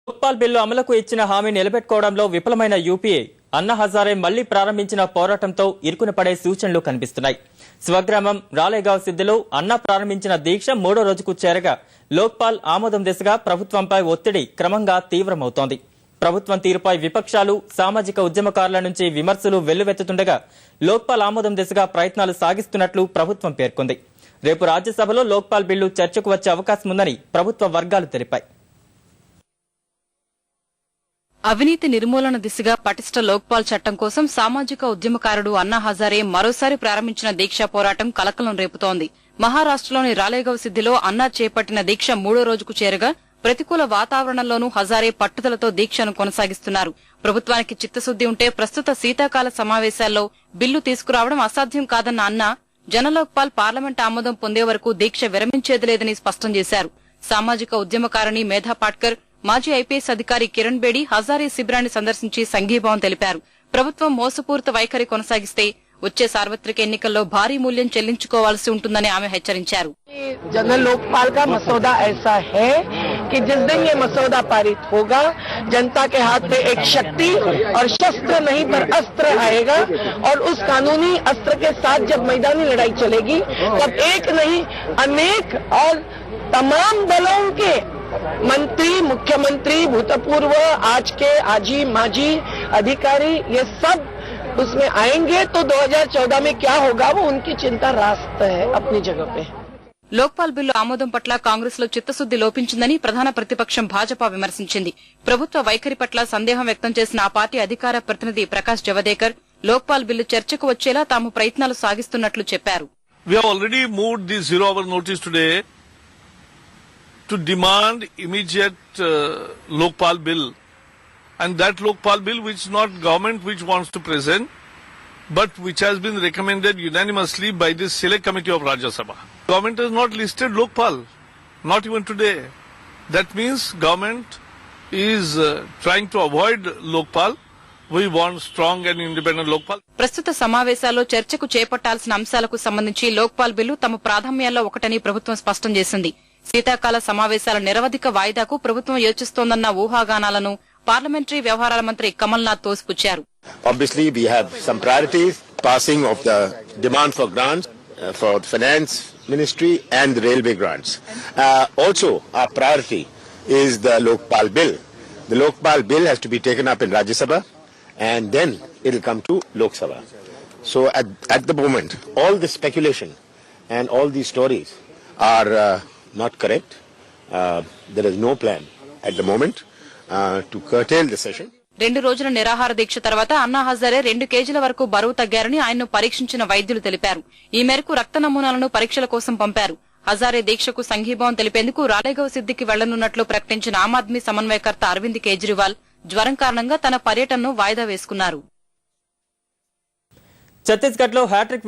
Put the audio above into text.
Lokpal bill అమలుకు ఇచ్చిన హామీ నిలబెట్టుకోవడంలో విఫలమైన యూపీఏ అన్నా హజారే మళ్లీ ప్రారంభించిన పోరాటంతో ఇరుకున పడే సూచనలు కనిపిస్తున్నాయి. స్వగ్రామం రాలేగావ్ సిద్దిలో అన్నా ప్రారంభించిన దీక్ష 3వ రోజుకు చేరగా లోక్పాల్ ఆమోదం దిశగా ప్రభుత్వంపై ఒత్తిడి క్రమంగా తీవ్రమవుతోంది. ప్రభుత్వం తీరుపై విపక్షాలు, సామాజిక ఉద్యమకారుల నుంచి విమర్శలు వెల్లువెత్తుతుండగా లోక్పాల్ ఆమోదం దిశగా ప్రయత్నాలు సాగిస్తున్నట్లు ప్రభుత్వం పేర్కొంది. రేపు రాజ్యసభలో లోక్పాల్ బిల్లు చర్చకు వచ్చే అవకాశం ఉందని ప్రభుత్వ వర్గాలు తెలిపాయి. అవినీతి నిర్మూలన దిశగా పటిష్ట లోక్పాల్ చట్టం కోసం సామాజిక ఉద్యమకారుడు అన్నా హజారే మరోసారి ప్రారంభించిన దీక్షా పోరాటం కలకలం రేపుతోంది. మహారాష్టలోని రాలేగావ్ సిద్దిలో అన్నా చేపట్టిన దీక్ష 3వ రోజుకు చేరగా ప్రతికూల వాతావరణంలోనూ హజారే పట్టుదలతో దీక్షను కొనసాగిస్తున్నారు. ప్రభుత్వానికి చిత్తశుద్ది ఉంటే ప్రస్తుత శీతాకాల సమావేశాల్లో బిల్లు తీసుకురావడం అసాధ్యం కాదన్న అన్నా జనలోక్పాల్ పార్లమెంట్ ఆమోదం పొందే వరకు దీక్ష విరమించేది లేదని స్పష్టం చేశారు. సామాజిక ఉద్యమకారిణి మేధా పాట్కర్, మాజీ ఐపీఎస్ అధికారి కిరణ్ బేడి హజారే శిబిరాన్ని సందర్శించి సంఘీభావం తెలిపారు. ప్రభుత్వం మోసపూరిత వైఖరి కొనసాగిస్తే వచ్చే సార్వత్రిక ఎన్నికల్లో భారీ మూల్యం చెల్లించుకోవాల్సి ఉంటుందని ఆమె హెచ్చరించారు. जनरल लोकपाल का मसौदा ऐसा है कि जिस दिन ये मसौदा पारित होगा, जनता के हाथ में एक शक्ति और शस्त्र नहीं पर अस्त्र आएगा और उस कानूनी अस्त्र के साथ जब मैदानी लड़ाई चलेगी तब एक नहीं अनेक और तमाम दलों के मंत्री, मुख्यमंत्री, भूतपूर्व, आज के आजी माजी अधिकारी ये सब उसमें आएंगे तो 2014 में क्या होगा वो उनकी चिंता रास्त है अपनी जगह पे. లోక్పాల్ బిల్లు ఆమోదం పట్ల కాంగ్రెస్ లో చిత్తశుద్ది లోపించిందని ప్రధాన ప్రతిపక్షం భాజపా విమర్శించింది. ప్రభుత్వ వైఖరి పట్ల సందేహం వ్యక్తం చేసిన ఆ పార్టీ అధికార ప్రతినిధి ప్రకాష్ జవదేకర్ లోక్పాల్ బిల్లు చర్చకు వచ్చేలా తాము ప్రయత్నాలు సాగిస్తున్నట్లు చెప్పారు. We have already moved the 0-hour notice today to demand immediate Lokpal bill, and that Lokpal bill which not government which wants to present, but which has been recommended unanimously by the select committee of Rajya Sabha. Government has not listed Lokpal, not even today. That means government is trying to avoid Lokpal. We want strong and independent Lokpal. ప్రస్తుత సమావేశాల్లో చర్చకు చేపట్టాల్సిన అంశాలకు సంబంధించి Lokpal bill తమ ప్రాధాన్యాల్లో ఒకటని ప్రభుత్వం స్పష్టం చేసింది. శీతాకాల సమావేశాల నిరవధిక వాయిదాకు ప్రభుత్వం యోచిస్తోందన్న ఊహాగానాలను పార్లమెంటరీ వ్యవహారాల మంత్రి Kamal Nath తోసిపుచ్చారు. Obviously, we have some priorities, passing of the demand for grants for the finance ministry and the railway grants. Also, our priority is the Lokpal bill. The Lokpal bill has to be taken up in Rajya Sabha and then it will come to Lok Sabha. So at the moment, all the speculation and all these stories are not correct. There is no plan at the moment to curtail the session. 2 రోజుల నిరాహార దీక్ష తర్వాత అన్నా హజారే 2 కేజీల వరకు బరువు తగ్గారని ఆయన్ను పరీక్షించిన వైద్యులు తెలిపారు. ఈ మేరకు రక్త నమూనాలను పరీక్షల కోసం పంపారు. హజారే దీక్షకు సంఘీభావం తెలిపేందుకు రాలేగావ్ సిద్దికి వెళ్లనున్నట్లు ప్రకటించిన ఆమ్ ఆద్మీ సమన్వయకర్త అరవింద్ కేజ్రీవాల్ జ్వరం కారణంగా తన పర్యటనను వాయిదా వేసుకున్నారు. ఛత్తీస్గఢ్ లో హ్యాట్రిక్